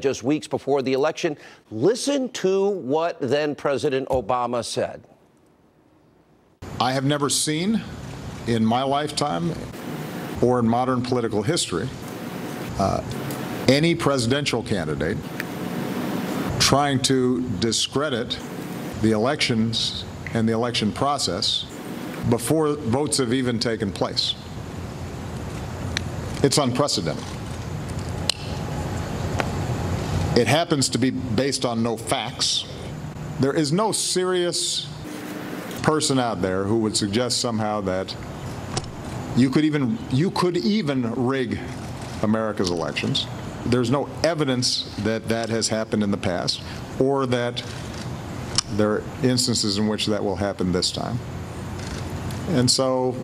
Just weeks before the election. Listen to what then President Obama said. I have never seen in my lifetime or in modern political history any presidential candidate trying to discredit the elections and the election process before votes have even taken place. It's unprecedented. It happens to be based on no facts. There is no serious person out there who would suggest somehow that you could even rig America's elections. There's no evidence that that has happened in the past, or that there are instances in which that will happen this time. And so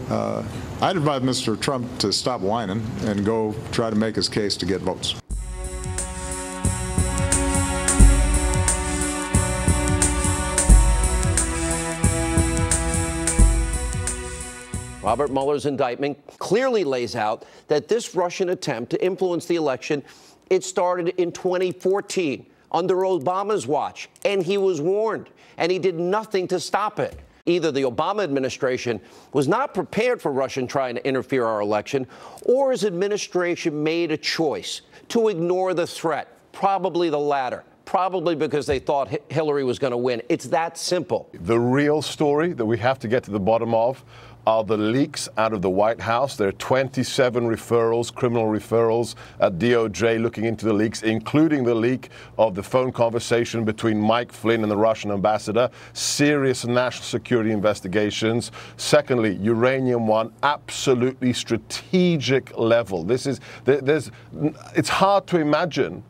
I'd advise Mr. Trump to stop whining and go try to make his case to get votes. Robert Mueller's indictment clearly lays out that this Russian attempt to influence the election, it started in 2014 under Obama's watch, and he was warned, and he did nothing to stop it. Either the Obama administration was not prepared for Russia trying to interfere in our election, or his administration made a choice to ignore the threat, probably the latter. Probably because they thought Hillary was going to win. It's that simple. The real story that we have to get to the bottom of are the leaks out of the White House. There are 27 referrals, criminal referrals at DOJ looking into the leaks, including the leak of the phone conversation between Mike Flynn and the Russian ambassador. Serious national security investigations. Secondly, Uranium One, absolutely strategic level. It's hard to imagine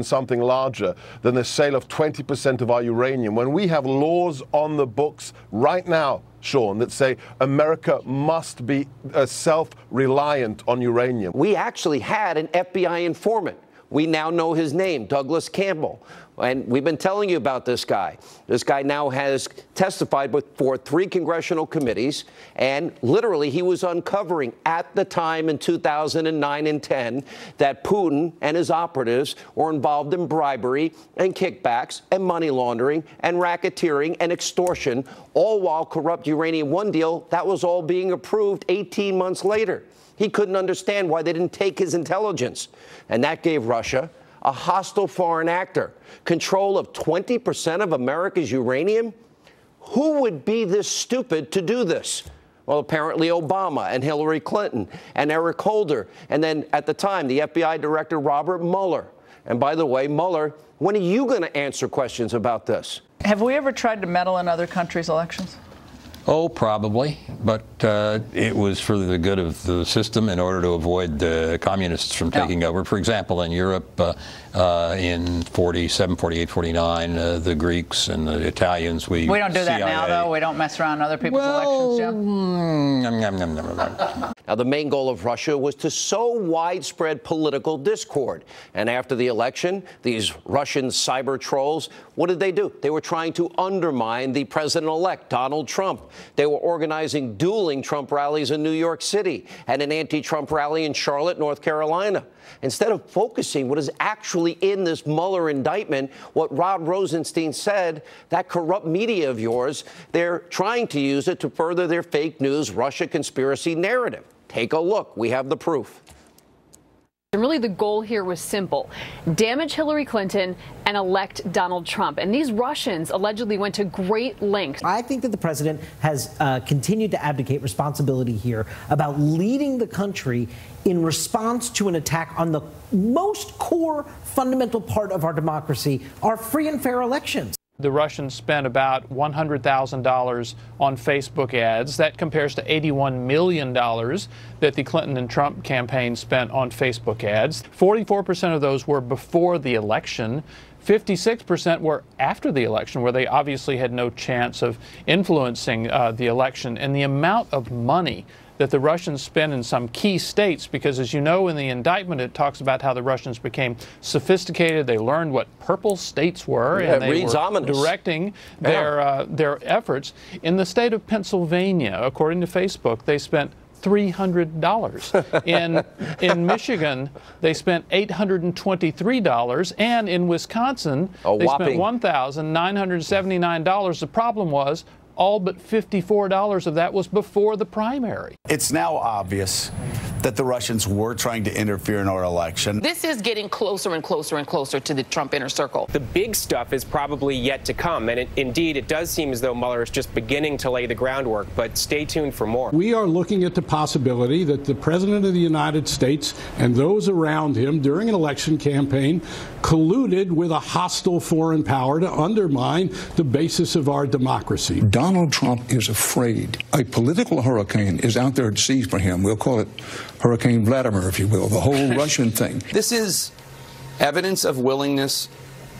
something larger than the sale of 20% of our uranium when we have laws on the books right now, Sean, that say America must be self-reliant on uranium. We actually had an FBI informant. We now know his name, Douglas Campbell. And we've been telling you about this guy. This guy now has testified before 3 congressional committees, and literally he was uncovering at the time in 2009 and 10 that Putin and his operatives were involved in bribery and kickbacks and money laundering and racketeering and extortion, all while corrupt Uranium One deal, that was all being approved 18 months later. He couldn't understand why they didn't take his intelligence. And that gave Russia, a hostile foreign actor, control of 20% of America's uranium? Who would be this stupid to do this? Well, apparently Obama and Hillary Clinton and Eric Holder, and then at the time, the FBI Director Robert Mueller. And by the way, Mueller, when are you going to answer questions about this? Have we ever tried to meddle in other countries' elections? Oh, probably, but it was for the good of the system in order to avoid the communists from taking over. For example, in Europe, in 47, 48, 49, the Greeks and the Italians, we don't do that now, though. We don't mess around in other people's elections, Jim. Now, the main goal of Russia was to sow widespread political discord. And after the election, these Russian cyber trolls, what did they do? They were trying to undermine the president-elect, Donald Trump. They were organizing dueling Trump rallies in New York City and an anti-Trump rally in Charlotte, North Carolina. Instead of focusing what is actually in this Mueller indictment, what Rod Rosenstein said, that corrupt media of yours, they're trying to use it to further their fake news Russia conspiracy narrative. Take a look. We have the proof. And really the goal here was simple: damage Hillary Clinton and elect Donald Trump. And these Russians allegedly went to great lengths. I think that the president has continued to abdicate responsibility here about leading the country in response to an attack on the most core fundamental part of our democracy, our free and fair elections. The Russians spent about $100,000 on Facebook ads. That compares to $81 million that the Clinton and Trump campaign spent on Facebook ads. 44% of those were before the election. 56% were after the election, where they obviously had no chance of influencing the election. And the amount of money that the Russians spent in some key states, because as you know in the indictment it talks about how the Russians became sophisticated. They learned what purple states were, and they were directing their efforts. In the state of Pennsylvania, according to Facebook, they spent $300. In Michigan, they spent $823, and in Wisconsin, they spent $1,979. The problem was all but $54 of that was before the primary. It's now obvious that the Russians were trying to interfere in our election. This is getting closer and closer and closer to the Trump inner circle. The big stuff is probably yet to come, and indeed it does seem as though Mueller is just beginning to lay the groundwork, but stay tuned for more. We are looking at the possibility that the President of the United States and those around him during an election campaign colluded with a hostile foreign power to undermine the basis of our democracy. Donald Trump is afraid. A political hurricane is out there at sea for him. We'll call it Hurricane Vladimir, if you will, the whole Russian thing. This is evidence of willingness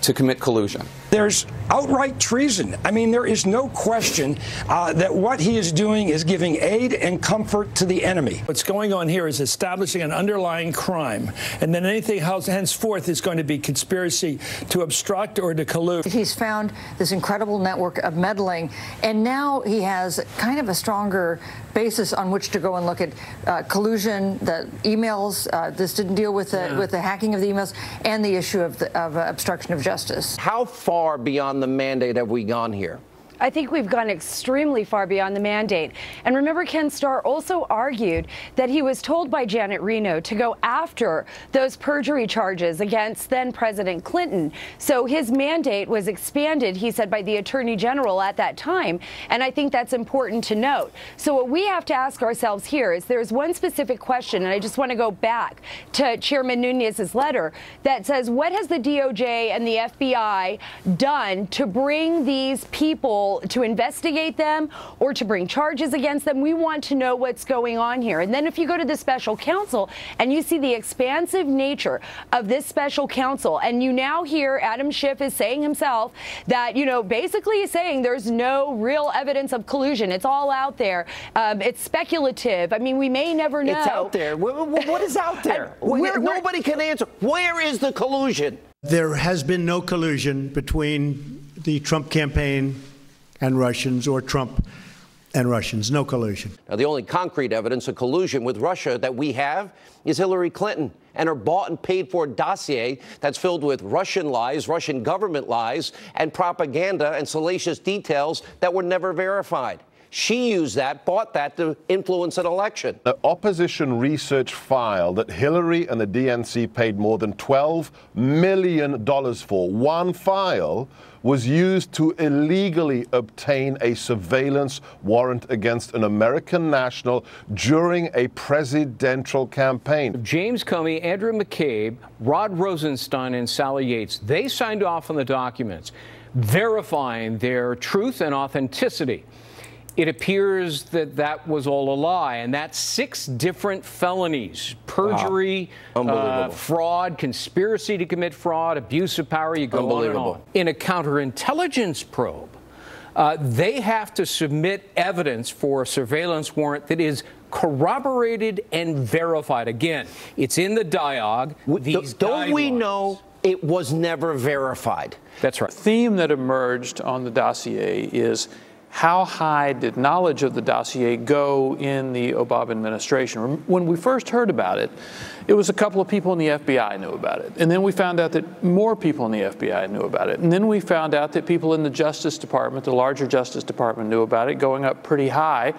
to commit collusion. There's outright treason. I mean, there is no question that what he is doing is giving aid and comfort to the enemy. What's going on here is establishing an underlying crime, and then anything henceforth is going to be conspiracy to obstruct or to collude. He's found this incredible network of meddling, and now he has kind of a stronger basis on which to go and look at collusion, the emails. This didn't deal with the hacking of the emails, and the issue of obstruction of justice. How far beyond the mandate have we gone here? I think we've gone extremely far beyond the mandate. And remember, Ken Starr also argued that he was told by Janet Reno to go after those perjury charges against then President Clinton. So his mandate was expanded, he said, by the Attorney General at that time. And I think that's important to note. So what we have to ask ourselves here is there's one specific question, and I just want to go back to Chairman Nunes's letter that says, what has the DOJ and the FBI done to bring these people, to investigate them or to bring charges against them? We want to know what's going on here. And then if you go to the special counsel and you see the expansive nature of this special counsel, and you now hear Adam Schiff is saying himself that, you know, basically he's saying there's no real evidence of collusion. It's all out there. It's speculative. I mean, we may never know. It's out there. What is out there? Nobody can answer. Where is the collusion? There has been no collusion between the Trump campaign and Russians, or Trump and Russians. No collusion. Now, the only concrete evidence of collusion with Russia that we have is Hillary Clinton and her bought and paid for dossier that's filled with Russian lies, Russian government lies, and propaganda and salacious details that were never verified. She used that, bought that to influence an election. The opposition research file that Hillary and the DNC paid more than $12 million for, one file, was used to illegally obtain a surveillance warrant against an American national during a presidential campaign. James Comey, Andrew McCabe, Rod Rosenstein, and Sally Yates, they signed off on the documents, verifying their truth and authenticity. It appears that that was all a lie, and that's 6 different felonies: perjury, fraud, conspiracy to commit fraud, abuse of power. You go on and on. In a counterintelligence probe, they have to submit evidence for a surveillance warrant that is corroborated and verified. Again, it's in the dialogue. Don't we know it was never verified? That's right. The theme that emerged on the dossier is, how high did knowledge of the dossier go in the Obama administration? When we first heard about it, it was a couple of people in the FBI knew about it. And then we found out that more people in the FBI knew about it. And then we found out that people in the Justice Department, the larger Justice Department, knew about it, going up pretty high.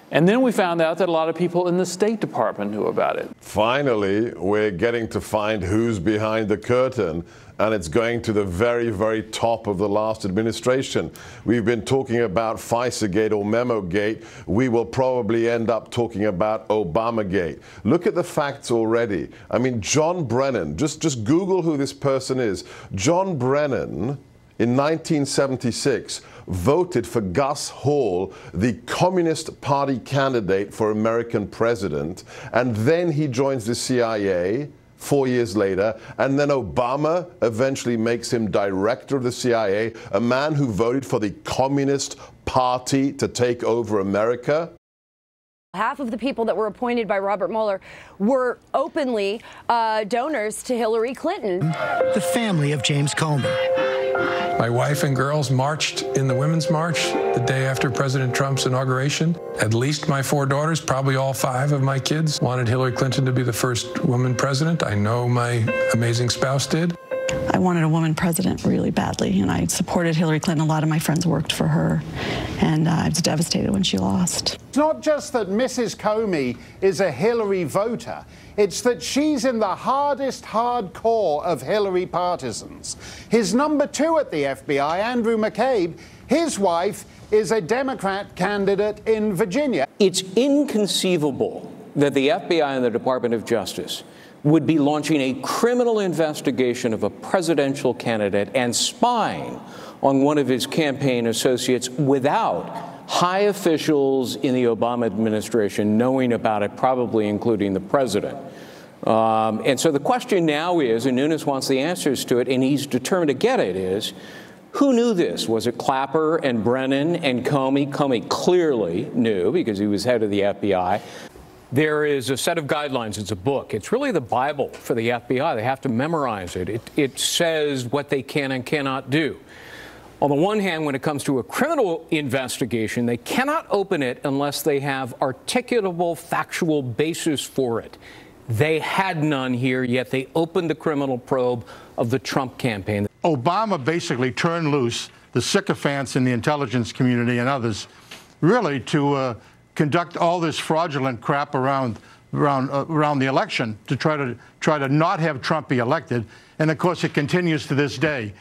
And then we found out that a lot of people in the State Department knew about it. Finally, we're getting to find who's behind the curtain, and it's going to the very, very top of the last administration. We've been talking about FISA-gate or Memo-gate. We will probably end up talking about Obama-gate. Look at the facts already. I mean, John Brennan, just Google who this person is. John Brennan, in 1976, voted for Gus Hall, the Communist Party candidate for American president, and then he joins the CIA 4 years later, and then Obama eventually makes him director of the CIA, a man who voted for the Communist Party to take over America. Half of the people that were appointed by Robert Mueller were openly donors to Hillary Clinton. The family of James Comey. My wife and girls marched in the Women's March the day after President Trump's inauguration. At least my 4 daughters, probably all 5 of my kids, wanted Hillary Clinton to be the first woman president. I know my amazing spouse did. I wanted a woman president really badly, and I supported Hillary Clinton. A lot of my friends worked for her, and I was devastated when she lost. It's not just that Mrs. Comey is a Hillary voter. It's that she's in the hardest hardcore of Hillary partisans. His number 2 at the FBI, Andrew McCabe, his wife is a Democrat candidate in Virginia. It's inconceivable that the FBI and the Department of Justice would be launching a criminal investigation of a presidential candidate and spying on one of his campaign associates without high officials in the Obama administration knowing about it, probably including the president. And so the question now is, and Nunes wants the answers to it, and he's determined to get it, is who knew this? Was it Clapper and Brennan and Comey? Comey clearly knew because he was head of the FBI. There is a set of guidelines. It's a book. It's really the Bible for the FBI. They have to memorize it. It says what they can and cannot do. On the one hand, when it comes to a criminal investigation, they cannot open it unless they have articulable factual basis for it. They had none here, yet they opened the criminal probe of the Trump campaign. Obama basically turned loose the sycophants in the intelligence community and others, really to conduct all this fraudulent crap around the election to try to not have Trump be elected. And of course, it continues to this day.